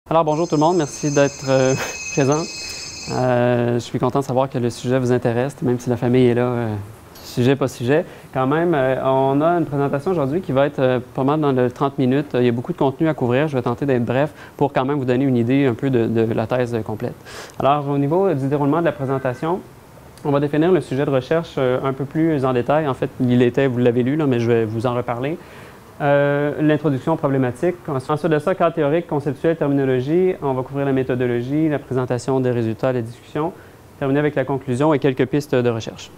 Alors bonjour tout le monde, merci d'être présent. Je suis content de savoir que le sujet vous intéresse, même si la famille est là, sujet pas sujet. Quand même, on a une présentation aujourd'hui qui va être pas mal dans le 30 minutes. Il y a beaucoup de contenu à couvrir, je vais tenter d'être bref pour quand même vous donner une idée un peu de la thèse complète. Alors au niveau du déroulement de la présentation, on va définir le sujet de recherche un peu plus en détail. En fait, il était, vous l'avez lu, là, mais je vais vous en reparler. L'introduction problématique. Ensuite de ça, cadre théorique, conceptuel, terminologie. On va couvrir la méthodologie, la présentation des résultats, la discussion. Terminer avec la conclusion et quelques pistes de recherche.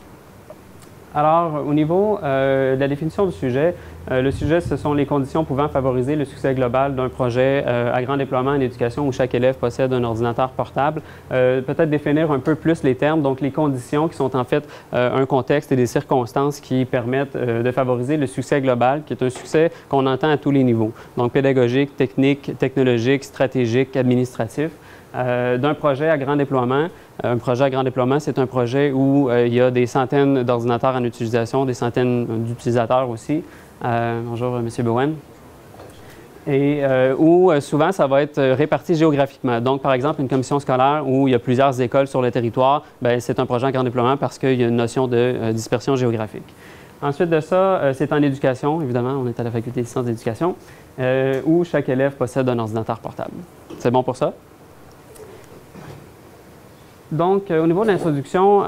Alors, au niveau de la définition du sujet, le sujet, ce sont les conditions pouvant favoriser le succès global d'un projet à grand déploiement en éducation où chaque élève possède un ordinateur portable. Peut-être définir un peu plus les termes, donc les conditions qui sont en fait un contexte et des circonstances qui permettent de favoriser le succès global, qui est un succès qu'on entend à tous les niveaux, donc pédagogique, technique, technologique, stratégique, administratif. D'un projet à grand déploiement. Un projet à grand déploiement, c'est un projet où il y a des centaines d'ordinateurs en utilisation, des centaines d'utilisateurs aussi. Bonjour, M. Bowen. Et où souvent, ça va être réparti géographiquement. Donc, par exemple, une commission scolaire où il y a plusieurs écoles sur le territoire, c'est un projet à grand déploiement parce qu'il y a une notion de dispersion géographique. Ensuite de ça, c'est en éducation, évidemment, on est à la faculté de sciences d'éducation, où chaque élève possède un ordinateur portable. C'est bon pour ça? Donc, au niveau de l'introduction,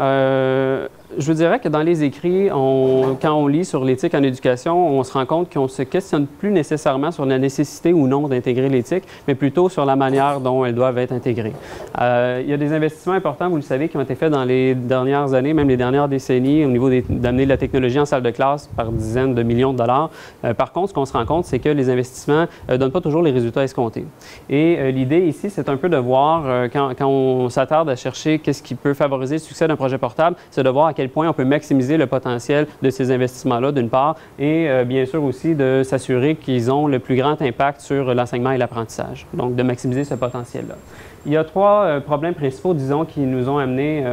je vous dirais que dans les écrits, quand on lit sur l'éthique en éducation, on se rend compte qu'on ne se questionne plus nécessairement sur la nécessité ou non d'intégrer l'éthique, mais plutôt sur la manière dont elles doivent être intégrées. Il y a des investissements importants, vous le savez, qui ont été faits dans les dernières années, même les dernières décennies, au niveau d'amener de la technologie en salle de classe par dizaines de millions de dollars. Par contre, ce qu'on se rend compte, c'est que les investissements ne donnent pas toujours les résultats escomptés. Et l'idée ici, c'est un peu de voir, quand on s'attarde à chercher qu'est-ce qui peut favoriser le succès d'un projet portable, c'est de voir à quel point on peut maximiser le potentiel de ces investissements-là, d'une part, et bien sûr aussi de s'assurer qu'ils ont le plus grand impact sur l'enseignement et l'apprentissage, donc de maximiser ce potentiel-là. Il y a trois problèmes principaux, disons, qui nous ont amené,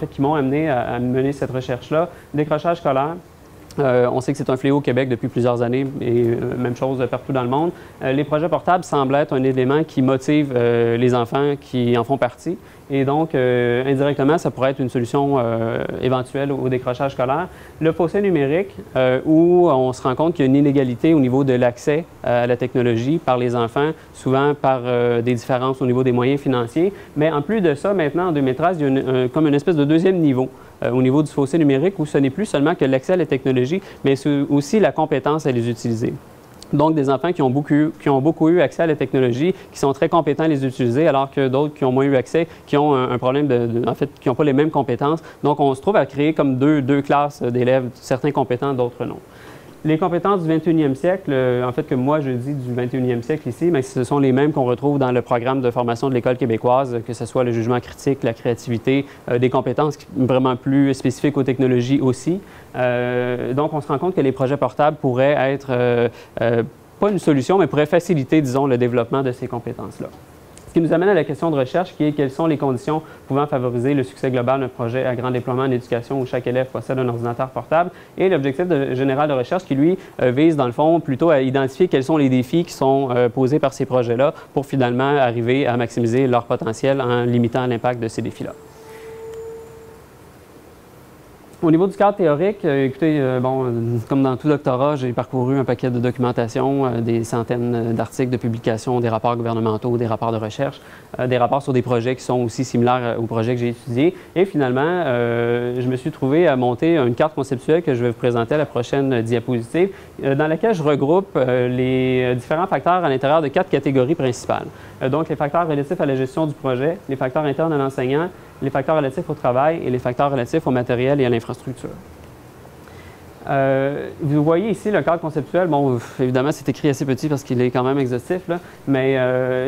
qui m'ont amené à mener cette recherche-là. Décrochage scolaire. On sait que c'est un fléau au Québec depuis plusieurs années et même chose partout dans le monde. Les projets portables semblent être un élément qui motive les enfants qui en font partie. Et donc, indirectement, ça pourrait être une solution éventuelle au décrochage scolaire. Le fossé numérique, où on se rend compte qu'il y a une inégalité au niveau de l'accès à la technologie par les enfants, souvent par des différences au niveau des moyens financiers. Mais en plus de ça, maintenant, en 2013, il y a comme une espèce de deuxième niveau au niveau du fossé numérique, où ce n'est plus seulement que l'accès à la technologie, mais aussi la compétence à les utiliser. Donc, des enfants qui ont beaucoup eu accès à la technologie, qui sont très compétents à les utiliser, alors que d'autres qui ont moins eu accès, qui ont un problème qui n'ont pas les mêmes compétences. Donc, on se trouve à créer comme deux classes d'élèves, certains compétents, d'autres non. Les compétences du 21e siècle, en fait, que moi je dis du 21e siècle ici, mais ce sont les mêmes qu'on retrouve dans le programme de formation de l'École québécoise, que ce soit le jugement critique, la créativité, des compétences vraiment plus spécifiques aux technologies aussi. Donc, on se rend compte que les projets portables pourraient être, pas une solution, mais pourraient faciliter, disons, le développement de ces compétences-là. Ce qui nous amène à la question de recherche qui est quelles sont les conditions pouvant favoriser le succès global d'un projet à grand déploiement en éducation où chaque élève possède un ordinateur portable et l'objectif général de recherche qui, lui, vise dans le fond plutôt à identifier quels sont les défis qui sont posés par ces projets-là pour finalement arriver à maximiser leur potentiel en limitant l'impact de ces défis-là. Au niveau du cadre théorique, écoutez, comme dans tout doctorat, j'ai parcouru un paquet de documentation, des centaines d'articles de publications, des rapports gouvernementaux, des rapports de recherche, des rapports sur des projets qui sont aussi similaires aux projets que j'ai étudiés. Et finalement, je me suis trouvé à monter une carte conceptuelle que je vais vous présenter à la prochaine diapositive, dans laquelle je regroupe les différents facteurs à l'intérieur de 4 catégories principales. Donc, les facteurs relatifs à la gestion du projet, les facteurs internes à l'enseignant, les facteurs relatifs au travail et les facteurs relatifs au matériel et à l'infrastructure. Vous voyez ici le cadre conceptuel. Bon, évidemment, c'est écrit assez petit parce qu'il est quand même exhaustif, là, mais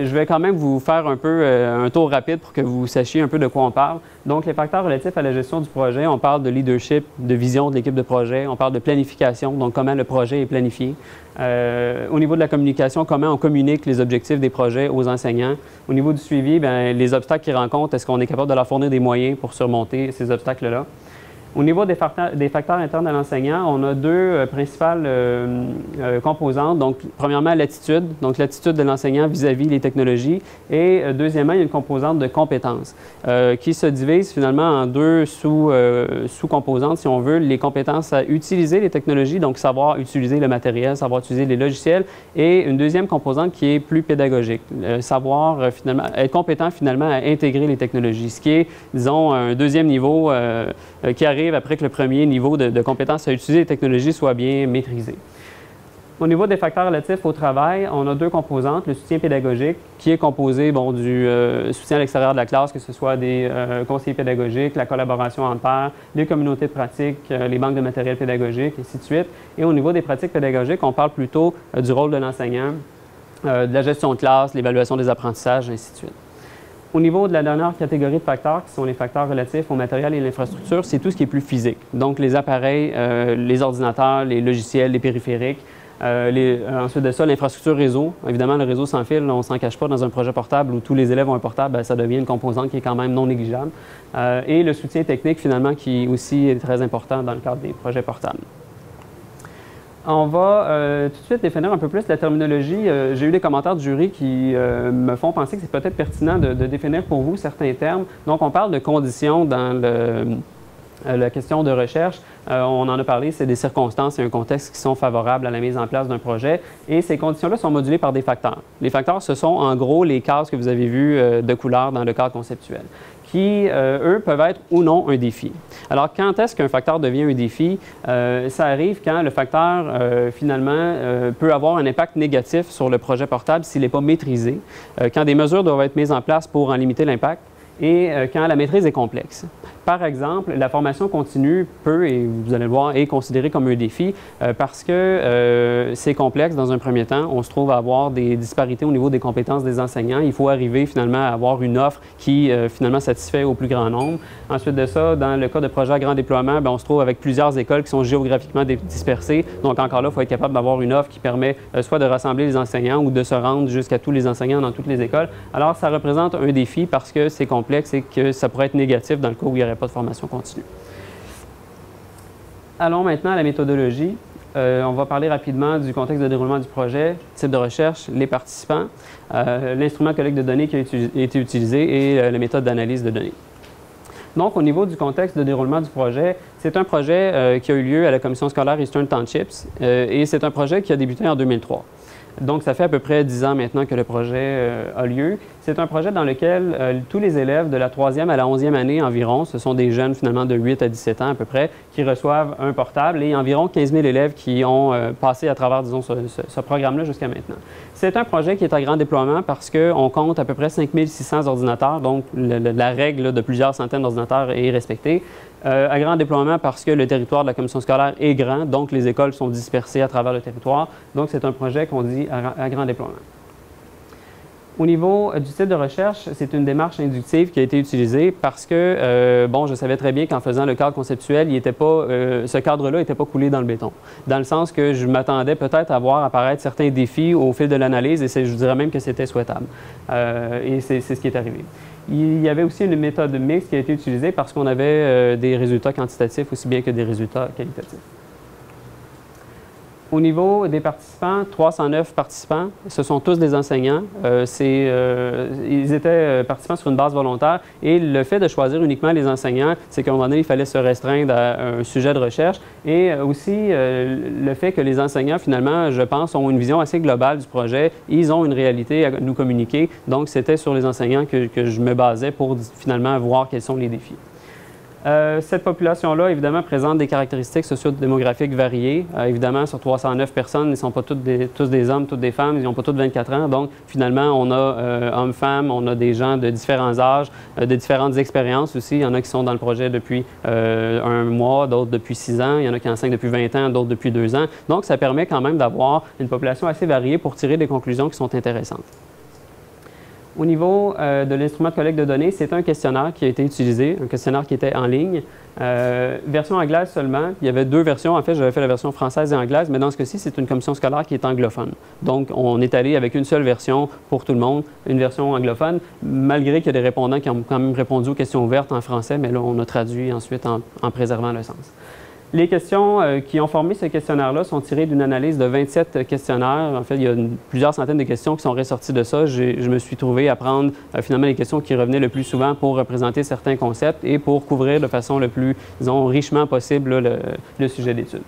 je vais quand même vous faire un peu un tour rapide pour que vous sachiez un peu de quoi on parle. Donc, les facteurs relatifs à la gestion du projet, on parle de leadership, de vision de l'équipe de projet, on parle de planification, donc comment le projet est planifié. Au niveau de la communication, comment on communique les objectifs des projets aux enseignants. Au niveau du suivi, les obstacles qu'ils rencontrent, est-ce qu'on est capable de leur fournir des moyens pour surmonter ces obstacles-là? Au niveau des facteurs internes à l'enseignant, on a deux principales composantes. Donc, premièrement, l'attitude, donc l'attitude de l'enseignant vis-à-vis les technologies. Et deuxièmement, il y a une composante de compétences qui se divise finalement en deux sous-composantes, si on veut. Les compétences à utiliser les technologies, donc savoir utiliser le matériel, savoir utiliser les logiciels. Et une deuxième composante qui est plus pédagogique, savoir finalement, être compétent finalement à intégrer les technologies, ce qui est, disons, un deuxième niveau qui arrive après que le premier niveau de compétences à utiliser les technologies soit bien maîtrisé. Au niveau des facteurs relatifs au travail, on a deux composantes. Le soutien pédagogique, qui est composé du soutien à l'extérieur de la classe, que ce soit des conseillers pédagogiques, la collaboration entre pairs, les communautés de pratique, les banques de matériel pédagogique, et ainsi de suite. Et au niveau des pratiques pédagogiques, on parle plutôt du rôle de l'enseignant, de la gestion de classe, l'évaluation des apprentissages, et ainsi de suite. Au niveau de la dernière catégorie de facteurs, qui sont les facteurs relatifs au matériel et l'infrastructure, c'est tout ce qui est plus physique. Donc, les appareils, les ordinateurs, les logiciels, les périphériques. Ensuite de ça, l'infrastructure réseau. Évidemment, le réseau sans fil, on ne s'en cache pas dans un projet portable où tous les élèves ont un portable, ça devient une composante qui est quand même non négligeable. Et le soutien technique, finalement, qui aussi est très important dans le cadre des projets portables. On va tout de suite définir un peu plus la terminologie. J'ai eu des commentaires du jury qui me font penser que c'est peut-être pertinent de définir pour vous certains termes. Donc, on parle de conditions dans la question de recherche. On en a parlé, c'est des circonstances et un contexte qui sont favorables à la mise en place d'un projet. Et ces conditions-là sont modulées par des facteurs. Les facteurs, ce sont en gros les cases que vous avez vues de couleur dans le cadre conceptuel, qui, eux, peuvent être ou non un défi. Alors, quand est-ce qu'un facteur devient un défi? Ça arrive quand le facteur, finalement, peut avoir un impact négatif sur le projet portable s'il n'est pas maîtrisé, quand des mesures doivent être mises en place pour en limiter l'impact et quand la maîtrise est complexe. Par exemple, la formation continue peut, et vous allez le voir, est considérée comme un défi parce que c'est complexe dans un premier temps. On se trouve à avoir des disparités au niveau des compétences des enseignants. Il faut arriver finalement à avoir une offre qui finalement satisfait au plus grand nombre. Ensuite de ça, dans le cas de projets à grand déploiement, bien, on se trouve avec plusieurs écoles qui sont géographiquement dispersées. Donc encore là, il faut être capable d'avoir une offre qui permet soit de rassembler les enseignants ou de se rendre jusqu'à tous les enseignants dans toutes les écoles. Alors ça représente un défi parce que c'est complexe et que ça pourrait être négatif dans le cas où il n'y aurait pas de formation continue. Allons maintenant à la méthodologie. On va parler rapidement du contexte de déroulement du projet, type de recherche, les participants, l'instrument de collecte de données qui a été utilisé et la méthode d'analyse de données. Donc, au niveau du contexte de déroulement du projet, c'est un projet qui a eu lieu à la commission scolaire Eastern Townships et c'est un projet qui a débuté en 2003. Donc, ça fait à peu près 10 ans maintenant que le projet a lieu. C'est un projet dans lequel tous les élèves de la 3e à la 11e année environ, ce sont des jeunes finalement de 8 à 17 ans à peu près, qui reçoivent un portable et environ 15 000 élèves qui ont passé à travers, disons, ce programme-là jusqu'à maintenant. C'est un projet qui est à grand déploiement parce qu'on compte à peu près 5 600 ordinateurs, donc la règle là, de plusieurs centaines d'ordinateurs est respectée. À grand déploiement parce que le territoire de la commission scolaire est grand, donc les écoles sont dispersées à travers le territoire. Donc, c'est un projet qu'on dit à grand déploiement. Au niveau du type de recherche, c'est une démarche inductive qui a été utilisée parce que, bon, je savais très bien qu'en faisant le cadre conceptuel, ce cadre-là n'était pas coulé dans le béton. Dans le sens que je m'attendais peut-être à voir apparaître certains défis au fil de l'analyse et je dirais même que c'était souhaitable. Et c'est ce qui est arrivé. Il y avait aussi une méthode mixte qui a été utilisée parce qu'on avait des résultats quantitatifs aussi bien que des résultats qualitatifs. Au niveau des participants, 309 participants, ce sont tous des enseignants. Ils étaient participants sur une base volontaire et le fait de choisir uniquement les enseignants, c'est qu'à un moment donné, il fallait se restreindre à un sujet de recherche et aussi le fait que les enseignants, finalement, je pense, ont une vision assez globale du projet. Ils ont une réalité à nous communiquer. Donc, c'était sur les enseignants que je me basais pour finalement voir quels sont les défis. Cette population-là, évidemment, présente des caractéristiques socio-démographiques variées. Évidemment, sur 309 personnes, ils ne sont pas tous des hommes, toutes des femmes, ils n'ont pas tous 24 ans. Donc, finalement, on a hommes-femmes, on a des gens de différents âges, de différentes expériences aussi. Il y en a qui sont dans le projet depuis un mois, d'autres depuis 6 ans. Il y en a qui enseignent depuis 20 ans, d'autres depuis 2 ans. Donc, ça permet quand même d'avoir une population assez variée pour tirer des conclusions qui sont intéressantes. Au niveau de l'instrument de collecte de données, c'est un questionnaire qui a été utilisé, un questionnaire qui était en ligne. Version anglaise seulement. Il y avait 2 versions. En fait, j'avais fait la version française et anglaise, mais dans ce cas-ci, c'est une commission scolaire qui est anglophone. Donc, on est allé avec une seule version pour tout le monde, une version anglophone, malgré qu'il y a des répondants qui ont quand même répondu aux questions ouvertes en français, mais là, on a traduit ensuite en préservant le sens. Les questions qui ont formé ce questionnaire-là sont tirées d'une analyse de 27 questionnaires. En fait, il y a plusieurs centaines de questions qui sont ressorties de ça. Je me suis trouvé à prendre finalement les questions qui revenaient le plus souvent pour représenter certains concepts et pour couvrir de façon le plus, disons, richement possible là, le sujet d'étude.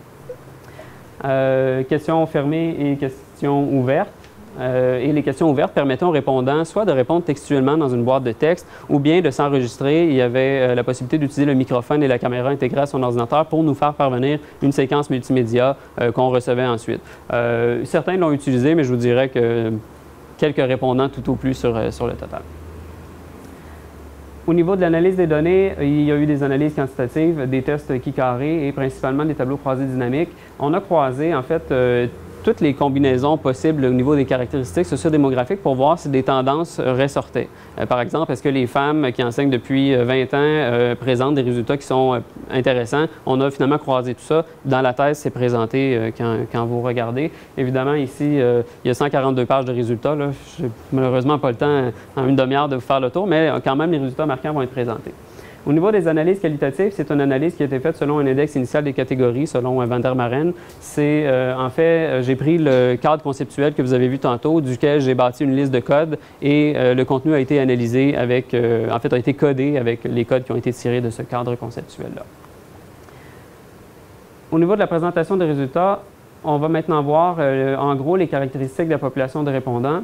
Questions fermées et questions ouvertes. Et les questions ouvertes permettaient aux répondants soit de répondre textuellement dans une boîte de texte ou bien de s'enregistrer. Il y avait la possibilité d'utiliser le microphone et la caméra intégrée à son ordinateur pour nous faire parvenir une séquence multimédia qu'on recevait ensuite. Certains l'ont utilisé, mais je vous dirais que quelques répondants tout au plus sur le total. Au niveau de l'analyse des données, il y a eu des analyses quantitatives, des tests Ki-carré et principalement des tableaux croisés dynamiques. On a croisé en fait toutes les combinaisons possibles au niveau des caractéristiques sociodémographiques pour voir si des tendances ressortaient. Par exemple, est-ce que les femmes qui enseignent depuis 20 ans présentent des résultats qui sont intéressants? On a finalement croisé tout ça. Dans la thèse, c'est présenté quand vous regardez. Évidemment, ici, il y a 142 pages de résultats. Je n'ai malheureusement pas le temps en une demi-heure de vous faire le tour, mais quand même, les résultats marquants vont être présentés. Au niveau des analyses qualitatives, c'est une analyse qui a été faite selon un index initial des catégories, selon Van der Maren. En fait, j'ai pris le cadre conceptuel que vous avez vu tantôt, duquel j'ai bâti une liste de codes et le contenu a été analysé avec, en fait, a été codé avec les codes qui ont été tirés de ce cadre conceptuel-là. Au niveau de la présentation des résultats, on va maintenant voir en gros les caractéristiques de la population de répondants.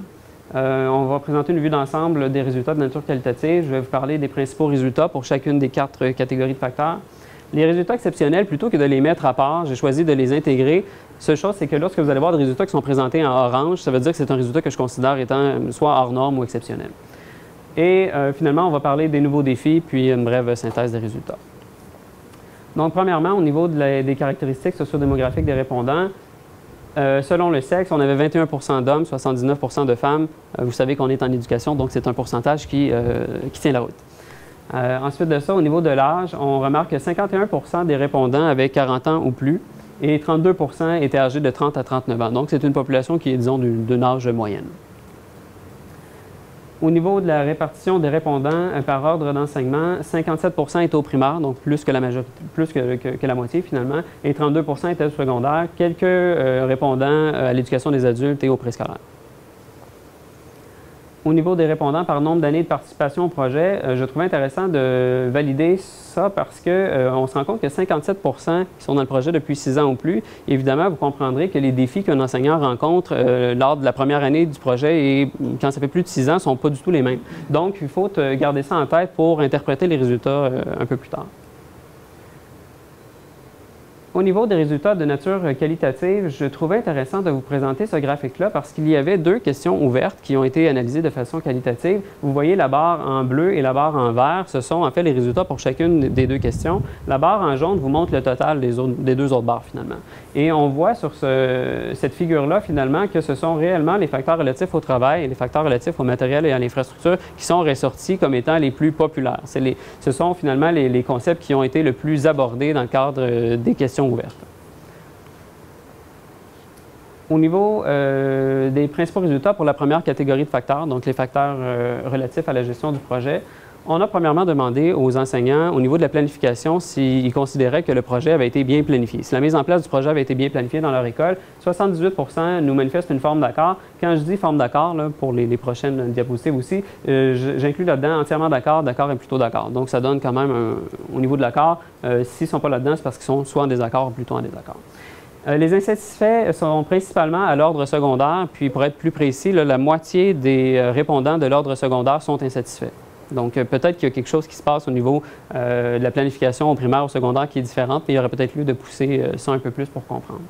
On va présenter une vue d'ensemble des résultats de nature qualitative. Je vais vous parler des principaux résultats pour chacune des 4 catégories de facteurs. Les résultats exceptionnels, plutôt que de les mettre à part, j'ai choisi de les intégrer. Seule chose, c'est que lorsque vous allez voir des résultats qui sont présentés en orange, ça veut dire que c'est un résultat que je considère étant soit hors norme ou exceptionnel. Et finalement, on va parler des nouveaux défis, puis une brève synthèse des résultats. Donc, premièrement, au niveau des caractéristiques sociodémographiques des répondants, selon le sexe, on avait 21% d'hommes, 79% de femmes. Vous savez qu'on est en éducation, donc c'est un pourcentage qui tient la route. Ensuite de ça, au niveau de l'âge, on remarque que 51% des répondants avaient 40 ans ou plus et 32% étaient âgés de 30 à 39 ans. Donc, c'est une population qui est, disons, d'une âge moyenne. Au niveau de la répartition des répondants par ordre d'enseignement, 57% étaient au primaire, donc plus que la moitié finalement, et 32% étaient au secondaire. Quelques répondants à l'éducation des adultes et au préscolaire. Au niveau des répondants par nombre d'années de participation au projet, je trouvais intéressant de valider ça parce qu'on se rend compte que 57% qui sont dans le projet depuis 6 ans ou plus. Évidemment, vous comprendrez que les défis qu'un enseignant rencontre lors de la première année du projet et quand ça fait plus de 6 ans ne sont pas du tout les mêmes. Donc, il faut garder ça en tête pour interpréter les résultats un peu plus tard. Au niveau des résultats de nature qualitative, je trouvais intéressant de vous présenter ce graphique-là parce qu'il y avait 2 questions ouvertes qui ont été analysées de façon qualitative. Vous voyez la barre en bleu et la barre en vert. Ce sont en fait les résultats pour chacune des 2 questions. La barre en jaune vous montre le total des 2 autres barres finalement. Et on voit sur cette figure-là finalement que ce sont réellement les facteurs relatifs au travail et les facteurs relatifs au matériel et à l'infrastructure qui sont ressortis comme étant les plus populaires. Ce sont finalement les concepts qui ont été le plus abordés dans le cadre des questions ouvertes. Au niveau des principaux résultats pour la première catégorie de facteurs, donc les facteurs relatifs à la gestion du projet, on a premièrement demandé aux enseignants, au niveau de la planification, s'ils considéraient que le projet avait été bien planifié. Si la mise en place du projet avait été bien planifiée dans leur école, 78% nous manifestent une forme d'accord. Quand je dis forme d'accord, pour les prochaines diapositives aussi, j'inclus là-dedans entièrement d'accord, d'accord et plutôt d'accord. Donc, ça donne quand même, au niveau de l'accord, s'ils ne sont pas là-dedans, c'est parce qu'ils sont soit en désaccord ou plutôt en désaccord. Les insatisfaits sont principalement à l'ordre secondaire, puis pour être plus précis, la moitié des répondants de l'ordre secondaire sont insatisfaits. Donc, peut-être qu'il y a quelque chose qui se passe au niveau de la planification au primaire ou au secondaire qui est différente, mais il y aurait peut-être lieu de pousser ça un peu plus pour comprendre.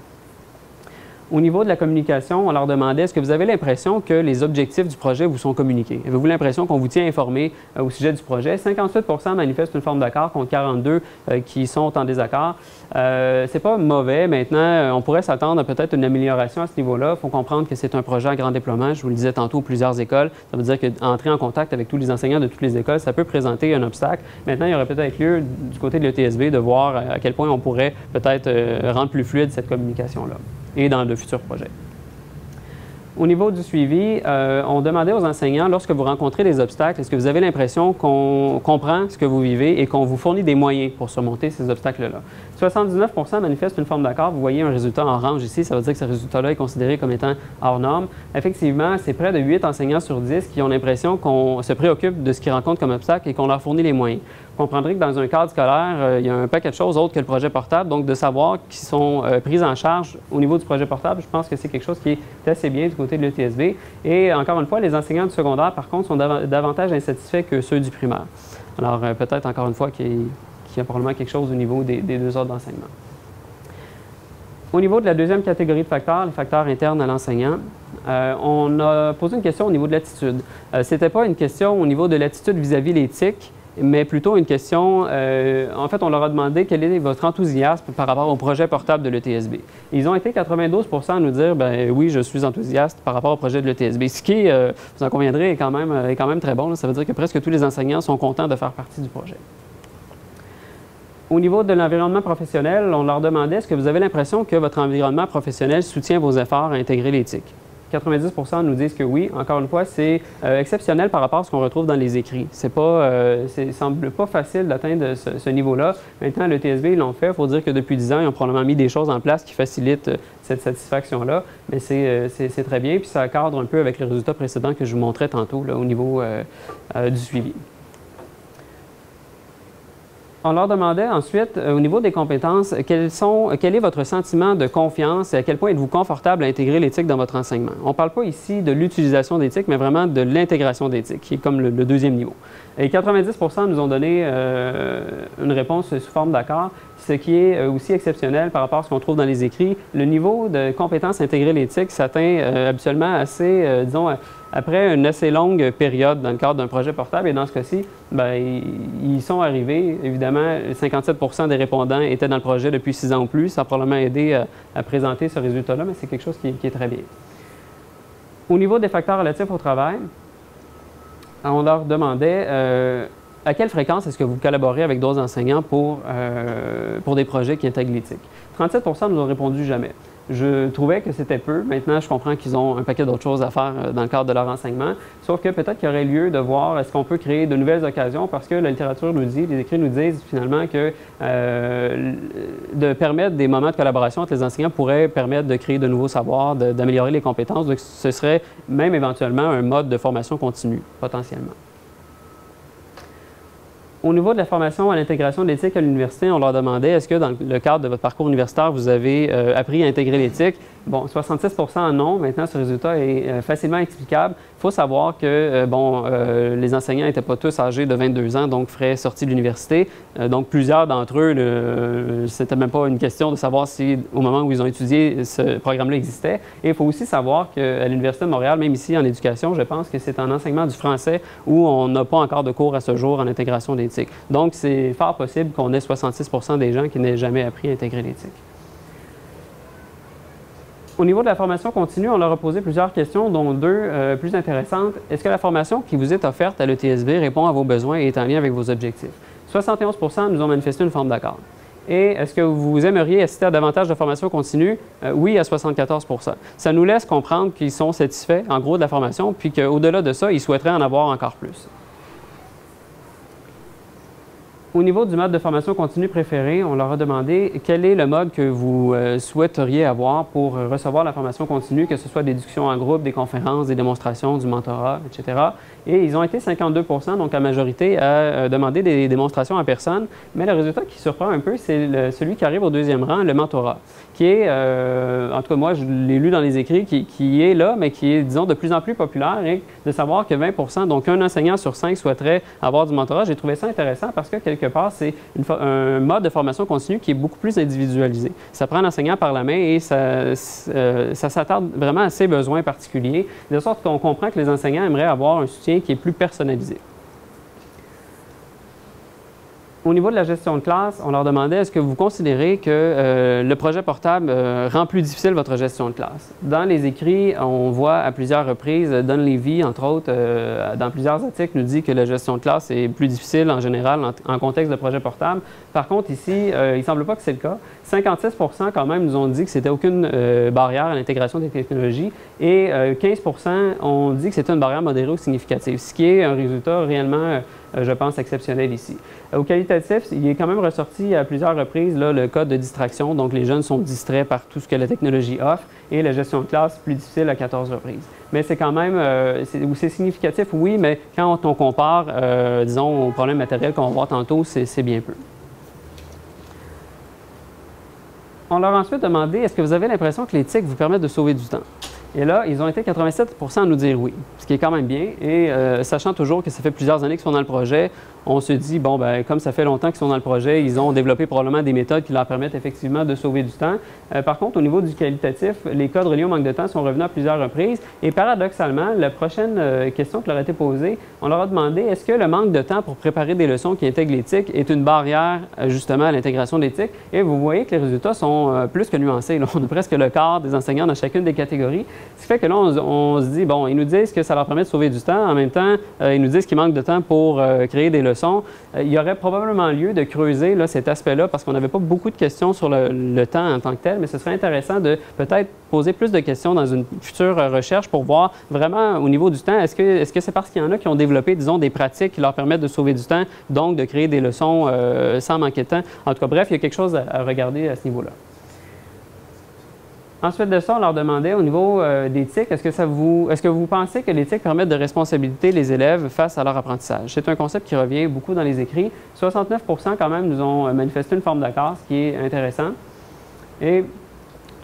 Au niveau de la communication, on leur demandait est-ce que vous avez l'impression que les objectifs du projet vous sont communiqués? Avez-vous l'impression qu'on vous tient informé au sujet du projet? 58 manifestent une forme d'accord contre 42 qui sont en désaccord. C'est pas mauvais. Maintenant, on pourrait s'attendre à peut-être une amélioration à ce niveau-là. Il faut comprendre que c'est un projet à grand déploiement. Je vous le disais tantôt, plusieurs écoles. Ça veut dire qu'entrer en contact avec tous les enseignants de toutes les écoles, ça peut présenter un obstacle. Maintenant, il y aurait peut-être lieu du côté de l'ETSB de voir à quel point on pourrait peut-être rendre plus fluide cette communication-là et dans de futurs projets. Au niveau du suivi, on demandait aux enseignants, lorsque vous rencontrez des obstacles, est-ce que vous avez l'impression qu'on comprend ce que vous vivez et qu'on vous fournit des moyens pour surmonter ces obstacles-là? 79 manifestent une forme d'accord. Vous voyez un résultat en orange ici, ça veut dire que ce résultat-là est considéré comme étant hors norme. Effectivement, c'est près de 8 enseignants sur 10 qui ont l'impression qu'on se préoccupe de ce qu'ils rencontrent comme obstacle et qu'on leur fournit les moyens. Vous comprendrez que dans un cadre scolaire, il y a un paquet de choses autres que le projet portable, donc de savoir qu'ils sont pris en charge au niveau du projet portable, je pense que c'est quelque chose qui est assez bien du côté de l'ETSB. Et encore une fois, les enseignants du secondaire, par contre, sont davantage insatisfaits que ceux du primaire. Alors, peut-être encore une fois qu'il y a probablement quelque chose au niveau des deux ordres d'enseignement. Au niveau de la deuxième catégorie de facteurs, les facteurs internes à l'enseignant, on a posé une question au niveau de l'attitude. Ce n'était pas une question au niveau de l'attitude vis-à-vis l'éthique, mais plutôt une question, en fait, on leur a demandé quel est votre enthousiasme par rapport au projet portable de l'ETSB. Ils ont été 92 à nous dire, ben oui, je suis enthousiaste par rapport au projet de l'ETSB, ce qui, vous en conviendrez, est quand même très bon. Là. Ça veut dire que presque tous les enseignants sont contents de faire partie du projet. Au niveau de l'environnement professionnel, on leur demandait, est-ce que vous avez l'impression que votre environnement professionnel soutient vos efforts à intégrer l'éthique? 90 nous disent que oui. Encore une fois, c'est exceptionnel par rapport à ce qu'on retrouve dans les écrits. Ça ne semble pas facile d'atteindre ce niveau-là. Maintenant, le TSB, ils l'ont fait. Il faut dire que depuis 10 ans, ils ont probablement mis des choses en place qui facilitent cette satisfaction-là. Mais c'est très bien. Puis ça cadre un peu avec les résultats précédents que je vous montrais tantôt là, au niveau du suivi. On leur demandait ensuite, au niveau des compétences, quel est votre sentiment de confiance et à quel point êtes-vous confortable à intégrer l'éthique dans votre enseignement. On ne parle pas ici de l'utilisation d'éthique, mais vraiment de l'intégration d'éthique, qui est comme le deuxième niveau. Et 90 nous ont donné une réponse sous forme d'accord, ce qui est aussi exceptionnel par rapport à ce qu'on trouve dans les écrits. Le niveau de compétence intégrée l'éthique s'atteint habituellement assez, disons, après une assez longue période dans le cadre d'un projet portable. Et dans ce cas-ci, bien, ils sont arrivés. Évidemment, 57 des répondants étaient dans le projet depuis 6 ans ou plus. Ça a probablement aidé à présenter ce résultat-là, mais c'est quelque chose qui est très bien. Au niveau des facteurs relatifs au travail, on leur demandait à quelle fréquence est-ce que vous collaborez avec d'autres enseignants pour des projets qui intègrent l'éthique. 37 nous ont répondu jamais. Je trouvais que c'était peu. Maintenant, je comprends qu'ils ont un paquet d'autres choses à faire dans le cadre de leur enseignement. Sauf que peut-être qu'il y aurait lieu de voir est-ce qu'on peut créer de nouvelles occasions parce que la littérature nous dit, les écrits nous disent finalement que de permettre des moments de collaboration entre les enseignants pourrait permettre de créer de nouveaux savoirs, d'améliorer les compétences. Donc, ce serait même éventuellement un mode de formation continue, potentiellement. Au niveau de la formation à l'intégration de l'éthique à l'université, on leur demandait est-ce que dans le cadre de votre parcours universitaire, vous avez appris à intégrer l'éthique? Bon, 66 non. Maintenant, ce résultat est facilement explicable. Il faut savoir que les enseignants n'étaient pas tous âgés de 22 ans, donc frais sortis de l'université. Donc, plusieurs d'entre eux, c'était même pas une question de savoir si, au moment où ils ont étudié, ce programme-là existait. Et il faut aussi savoir qu'à l'Université de Montréal, même ici en éducation, je pense que c'est en enseignement du français où on n'a pas encore de cours à ce jour en intégration d'éthique. Donc, c'est fort possible qu'on ait 66 des gens qui n'aient jamais appris à intégrer l'éthique. Au niveau de la formation continue, on leur a posé plusieurs questions, dont deux plus intéressantes. Est-ce que la formation qui vous est offerte à l'ETSB répond à vos besoins et est en lien avec vos objectifs? 71 nous ont manifesté une forme d'accord. Et est-ce que vous aimeriez assister à davantage de formation continue? Oui, à 74 Ça nous laisse comprendre qu'ils sont satisfaits, en gros, de la formation, puis qu'au-delà de ça, ils souhaiteraient en avoir encore plus. Au niveau du mode de formation continue préféré, on leur a demandé quel est le mode que vous souhaiteriez avoir pour recevoir la formation continue, que ce soit des discussions en groupe, des conférences, des démonstrations, du mentorat, etc. Et ils ont été 52 donc en majorité, à demander des démonstrations en personne. Mais le résultat qui surprend un peu, c'est celui qui arrive au deuxième rang, le mentorat, qui est, en tout cas moi, je l'ai lu dans les écrits, qui est là, mais qui est, disons, de plus en plus populaire. Et de savoir que 20 donc un enseignant sur 5 souhaiterait avoir du mentorat, j'ai trouvé ça intéressant parce que quelque quelque part, c'est un mode de formation continue qui est beaucoup plus individualisé. Ça prend l'enseignant par la main et ça s'attarde vraiment à ses besoins particuliers, de sorte qu'on comprend que les enseignants aimeraient avoir un soutien qui est plus personnalisé. Au niveau de la gestion de classe, on leur demandait est-ce que vous considérez que le projet portable rend plus difficile votre gestion de classe? Dans les écrits, on voit à plusieurs reprises, Don Levy, entre autres, dans plusieurs articles, nous dit que la gestion de classe est plus difficile en général en contexte de projet portable. Par contre, ici, il ne semble pas que c'est le cas. 56% quand même nous ont dit que c'était aucune barrière à l'intégration des technologies et 15% ont dit que c'était une barrière modérée ou significative, ce qui est un résultat réellement, je pense, exceptionnel ici. Au qualitatif, il est quand même ressorti à plusieurs reprises là, le cas de distraction, donc les jeunes sont distraits par tout ce que la technologie offre et la gestion de classe plus difficile à 14 reprises. Mais c'est quand même, c'est significatif, oui, mais quand on compare, disons, aux problèmes matériels qu'on va voir tantôt, c'est bien peu. On leur a ensuite demandé, est-ce que vous avez l'impression que les TIC vous permettent de sauver du temps? Et là, ils ont été 87% à nous dire oui, ce qui est quand même bien. Et sachant toujours que ça fait plusieurs années qu'ils sont dans le projet, on se dit, bon, ben, comme ça fait longtemps qu'ils sont dans le projet, ils ont développé probablement des méthodes qui leur permettent effectivement de sauver du temps. Par contre, au niveau du qualitatif, les cas de reliés au manque de temps sont revenus à plusieurs reprises. Et paradoxalement, la prochaine question qui leur a été posée, on leur a demandé, est-ce que le manque de temps pour préparer des leçons qui intègrent les TIC est une barrière justement à l'intégration des TIC? Et vous voyez que les résultats sont plus que nuancés. Là. On a presque le quart des enseignants dans chacune des catégories. Ce qui fait que là, on se dit, bon, ils nous disent que ça leur permet de sauver du temps. En même temps, ils nous disent qu'il manque de temps pour créer des leçons. Il y aurait probablement lieu de creuser là, cet aspect-là parce qu'on n'avait pas beaucoup de questions sur le temps en tant que tel, mais ce serait intéressant de peut-être poser plus de questions dans une future recherche pour voir vraiment au niveau du temps, est-ce que c'est parce qu'il y en a qui ont développé, disons, des pratiques qui leur permettent de sauver du temps, donc de créer des leçons sans manquer de temps. En tout cas, bref, il y a quelque chose à regarder à ce niveau-là. Ensuite de ça, on leur demandait au niveau des TIC, est-ce que vous pensez que les TIC permettent de responsabiliser les élèves face à leur apprentissage? C'est un concept qui revient beaucoup dans les écrits. 69% quand même nous ont manifesté une forme d'accord, ce qui est intéressant. Et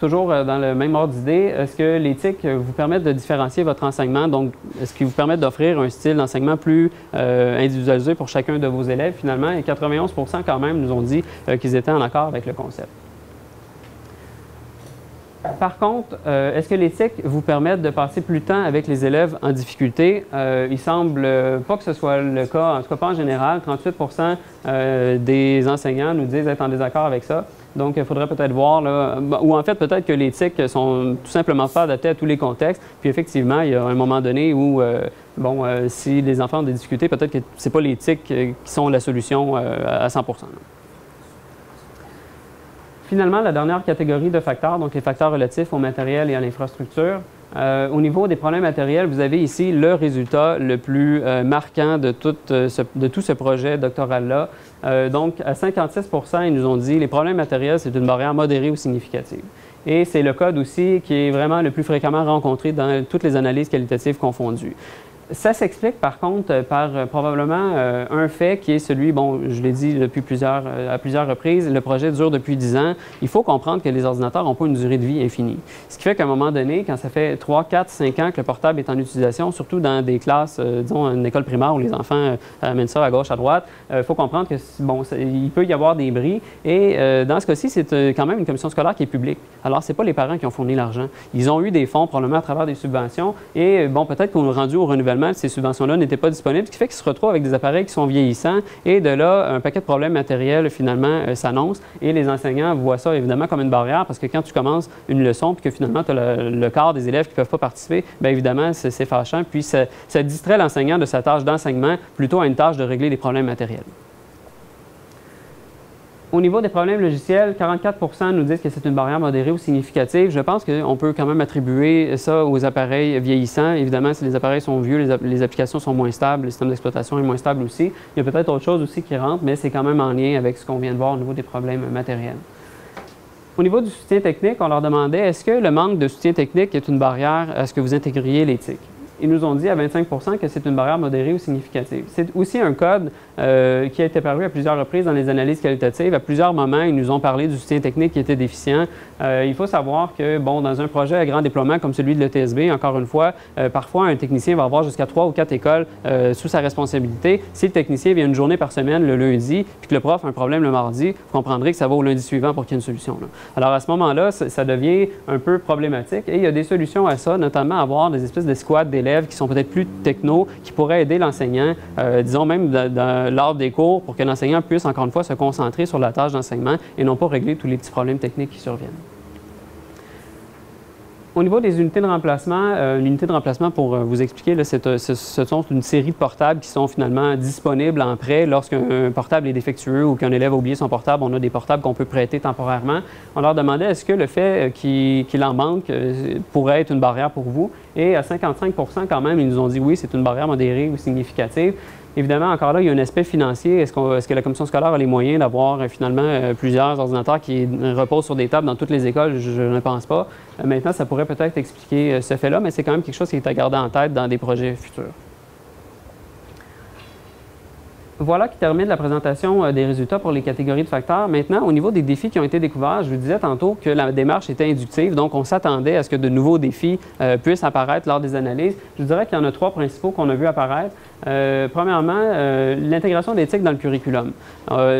toujours dans le même ordre d'idée, est-ce que les TIC vous permettent de différencier votre enseignement? Donc, est-ce qu'ils vous permettent d'offrir un style d'enseignement plus individualisé pour chacun de vos élèves finalement? Et 91% quand même nous ont dit qu'ils étaient en accord avec le concept. Par contre, est-ce que les TIC vous permettent de passer plus de temps avec les élèves en difficulté? Il semble pas que ce soit le cas, en tout cas pas en général. 38% des enseignants nous disent être en désaccord avec ça. Donc, il faudrait peut-être voir, là, ou en fait, peut-être que les TIC sont tout simplement pas adaptés à tous les contextes. Puis effectivement, il y a un moment donné où, si les enfants ont des difficultés, peut-être que ce n'est pas les TIC qui sont la solution à 100%. Finalement, la dernière catégorie de facteurs, donc les facteurs relatifs au matériel et à l'infrastructure. Au niveau des problèmes matériels, vous avez ici le résultat le plus marquant de tout ce projet doctoral-là. Donc, à 56%, ils nous ont dit que les problèmes matériels, c'est une barrière modérée ou significative. Et c'est le code aussi qui est vraiment le plus fréquemment rencontré dans toutes les analyses qualitatives confondues. Ça s'explique par contre par probablement un fait qui est celui, bon, je l'ai dit à plusieurs reprises, le projet dure depuis 10 ans. Il faut comprendre que les ordinateurs n'ont pas une durée de vie infinie. Ce qui fait qu'à un moment donné, quand ça fait 3, 4, 5 ans que le portable est en utilisation, surtout dans des classes, disons une école primaire où les enfants amènent ça à gauche, à droite, il faut comprendre que, bon, il peut y avoir des bris. Et dans ce cas-ci, c'est quand même une commission scolaire qui est publique. Alors, ce n'est pas les parents qui ont fourni l'argent. Ils ont eu des fonds probablement à travers des subventions. Et bon, peut-être qu'on est rendu au renouvellement, ces subventions-là n'étaient pas disponibles, ce qui fait qu'ils se retrouvent avec des appareils qui sont vieillissants et de là, un paquet de problèmes matériels finalement s'annonce et les enseignants voient ça évidemment comme une barrière parce que quand tu commences une leçon puis que finalement tu as le quart des élèves qui ne peuvent pas participer, bien évidemment c'est fâchant puis ça distrait l'enseignant de sa tâche d'enseignement plutôt à une tâche de régler les problèmes matériels. Au niveau des problèmes logiciels, 44% nous disent que c'est une barrière modérée ou significative. Je pense qu'on peut quand même attribuer ça aux appareils vieillissants. Évidemment, si les appareils sont vieux, les applications sont moins stables, le système d'exploitation est moins stable aussi. Il y a peut-être autre chose aussi qui rentre, mais c'est quand même en lien avec ce qu'on vient de voir au niveau des problèmes matériels. Au niveau du soutien technique, on leur demandait est-ce que le manque de soutien technique est une barrière à ce que vous intégriez les TIC? ils nous ont dit à 25 % que c'est une barrière modérée ou significative. C'est aussi un code qui a été paru à plusieurs reprises dans les analyses qualitatives. À plusieurs moments, ils nous ont parlé du soutien technique qui était déficient. Il faut savoir que, bon, dans un projet à grand déploiement comme celui de l'ETSB, encore une fois, parfois un technicien va avoir jusqu'à 3 ou 4 écoles sous sa responsabilité. Si le technicien vient une journée par semaine le lundi, puis que le prof a un problème le mardi, vous comprendrez que ça va au lundi suivant pour qu'il y ait une solution, là. Alors à ce moment-là, ça devient un peu problématique et il y a des solutions à ça, notamment avoir des espèces de squads d'élèves qui sont peut-être plus techno, qui pourraient aider l'enseignant, disons même lors des cours, pour que l'enseignant puisse encore une fois se concentrer sur la tâche d'enseignement et non pas régler tous les petits problèmes techniques qui surviennent. Au niveau des unités de remplacement, une unité de remplacement, pour vous expliquer, là, ce sont une série de portables qui sont finalement disponibles en prêt lorsqu'un portable est défectueux ou qu'un élève a oublié son portable. On a des portables qu'on peut prêter temporairement. On leur demandait est-ce que le fait qu'il en manque pourrait être une barrière pour vous. Et à 55 % quand même, ils nous ont dit oui, c'est une barrière modérée ou significative. Évidemment, encore là, il y a un aspect financier. Est-ce que la commission scolaire a les moyens d'avoir finalement plusieurs ordinateurs qui reposent sur des tables dans toutes les écoles? Je ne pense pas. Maintenant, ça pourrait peut-être expliquer ce fait-là, mais c'est quand même quelque chose qui est à garder en tête dans des projets futurs. Voilà qui termine la présentation des résultats pour les catégories de facteurs. Maintenant, au niveau des défis qui ont été découverts, je vous disais tantôt que la démarche était inductive, donc on s'attendait à ce que de nouveaux défis puissent apparaître lors des analyses. Je dirais qu'il y en a 3 principaux qu'on a vu apparaître. Premièrement, l'intégration d'éthique dans le curriculum.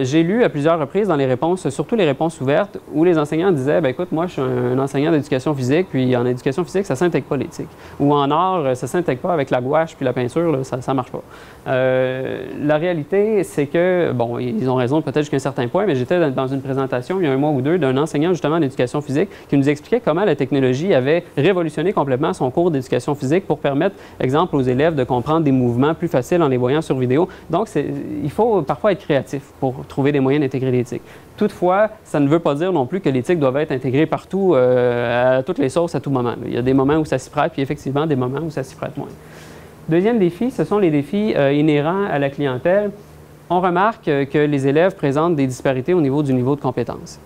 J'ai lu à plusieurs reprises dans les réponses, surtout les réponses ouvertes, où les enseignants disaient, bien, écoute, moi je suis un enseignant d'éducation physique, puis en éducation physique, ça ne s'intègre pas l'éthique. Ou en art, ça ne s'intègre pas avec la gouache puis la peinture, là, ça ne marche pas. La réalité, c'est que, bon, ils ont raison peut-être jusqu'à un certain point, mais j'étais dans une présentation il y a un mois ou deux d'un enseignant justement d'éducation physique qui nous expliquait comment la technologie avait révolutionné complètement son cours d'éducation physique pour permettre, exemple, aux élèves de comprendre des mouvements plus faciles en les voyant sur vidéo. Donc, il faut parfois être créatif pour trouver des moyens d'intégrer l'éthique. Toutefois, ça ne veut pas dire non plus que l'éthique doit être intégrée partout, à toutes les sauces, à tout moment. Il y a des moments où ça s'y prête, puis effectivement des moments où ça s'y prête moins. Deuxième défi, ce sont les défis inhérents à la clientèle. On remarque que les élèves présentent des disparités au niveau du niveau de compétences.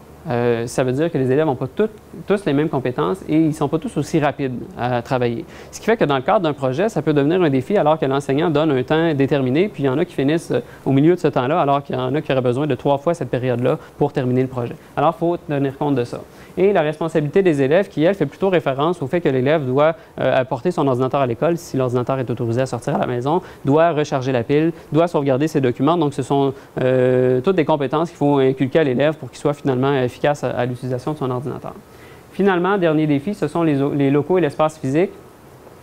Ça veut dire que les élèves n'ont pas tous les mêmes compétences et ils ne sont pas tous aussi rapides à travailler. Ce qui fait que dans le cadre d'un projet, ça peut devenir un défi alors que l'enseignant donne un temps déterminé, puis il y en a qui finissent au milieu de ce temps-là, alors qu'il y en a qui auraient besoin de 3 fois cette période-là pour terminer le projet. Alors, il faut tenir compte de ça. Et la responsabilité des élèves qui, elle, fait plutôt référence au fait que l'élève doit apporter son ordinateur à l'école, si l'ordinateur est autorisé à sortir à la maison, doit recharger la pile, doit sauvegarder ses documents. Donc, ce sont toutes des compétences qu'il faut inculquer à l'élève pour qu'il soit finalement efficace à l'utilisation de son ordinateur. Finalement, dernier défi, ce sont les locaux et l'espace physique.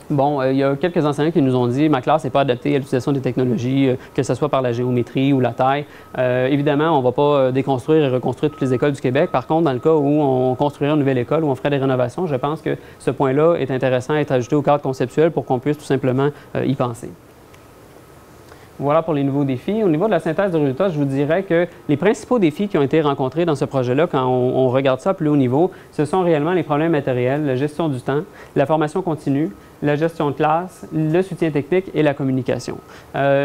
Bon, il y a quelques enseignants qui nous ont dit « ma classe n'est pas adaptée à l'utilisation des technologies, que ce soit par la géométrie ou la taille. Évidemment, on ne va pas déconstruire et reconstruire toutes les écoles du Québec. Par contre, dans le cas où on construirait une nouvelle école, où on ferait des rénovations, je pense que ce point-là est intéressant à être ajouté au cadre conceptuel pour qu'on puisse tout simplement y penser. Voilà pour les nouveaux défis. Au niveau de la synthèse de résultats, je vous dirais que les principaux défis qui ont été rencontrés dans ce projet-là, quand on regarde ça à plus haut niveau, ce sont réellement les problèmes matériels, la gestion du temps, la formation continue, la gestion de classe, le soutien technique et la communication.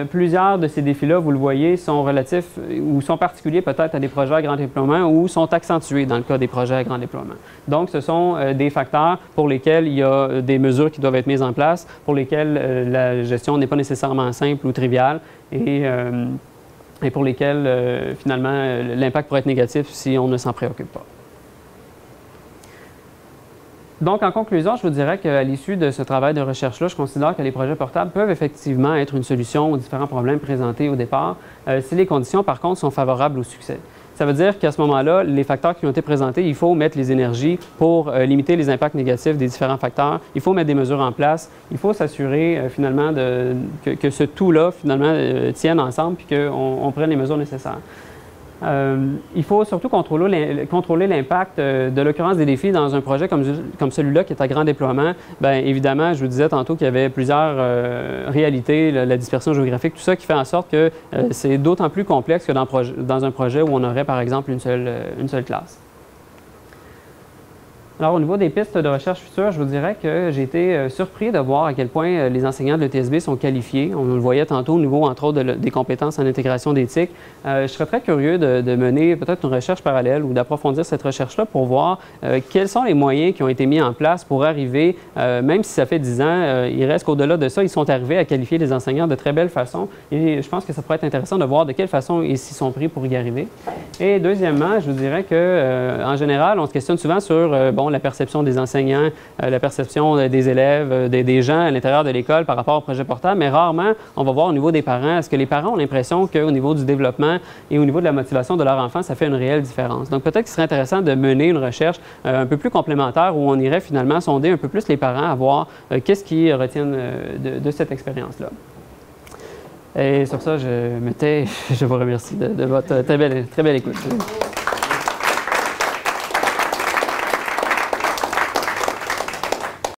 Plusieurs de ces défis-là, vous le voyez, sont relatifs ou sont particuliers peut-être à des projets à grand déploiement ou sont accentués dans le cas des projets à grand déploiement. Donc, ce sont des facteurs pour lesquels il y a des mesures qui doivent être mises en place, pour lesquels la gestion n'est pas nécessairement simple ou triviale et pour lesquels, finalement, l'impact pourrait être négatif si on ne s'en préoccupe pas. Donc, en conclusion, je vous dirais qu'à l'issue de ce travail de recherche-là, je considère que les projets portables peuvent effectivement être une solution aux différents problèmes présentés au départ, si les conditions, par contre, sont favorables au succès. Ça veut dire qu'à ce moment-là, les facteurs qui ont été présentés, il faut mettre les énergies pour limiter les impacts négatifs des différents facteurs. Il faut mettre des mesures en place. Il faut s'assurer, finalement, que ce tout-là, finalement, tienne ensemble puis qu'on prenne les mesures nécessaires. Il faut surtout contrôler l'impact de l'occurrence des défis dans un projet comme celui-là qui est à grand déploiement. Bien, évidemment, je vous disais tantôt qu'il y avait plusieurs réalités, la dispersion géographique, tout ça qui fait en sorte que c'est d'autant plus complexe que dans un projet où on aurait, par exemple, une seule classe. Alors, au niveau des pistes de recherche futures, je vous dirais que j'ai été surpris de voir à quel point les enseignants de l'ETSB sont qualifiés. On le voyait tantôt au niveau, entre autres, des compétences en intégration d'éthique. Je serais très curieux de mener peut-être une recherche parallèle ou d'approfondir cette recherche-là pour voir quels sont les moyens qui ont été mis en place pour arriver, même si ça fait 10 ans, il reste qu'au-delà de ça, ils sont arrivés à qualifier les enseignants de très belle façon. Et je pense que ça pourrait être intéressant de voir de quelle façon ils s'y sont pris pour y arriver. Et deuxièmement, je vous dirais que, en général, on se questionne souvent sur la perception des enseignants, la perception des élèves, des gens à l'intérieur de l'école par rapport au projet portable, mais rarement, on va voir au niveau des parents. Est-ce que les parents ont l'impression qu'au niveau du développement et au niveau de la motivation de leur enfant, ça fait une réelle différence? Donc, peut-être qu'il serait intéressant de mener une recherche un peu plus complémentaire où on irait finalement sonder un peu plus les parents à voir qu'est-ce qu'ils retiennent de cette expérience-là. Et sur ça, je vous remercie de votre très belle écoute.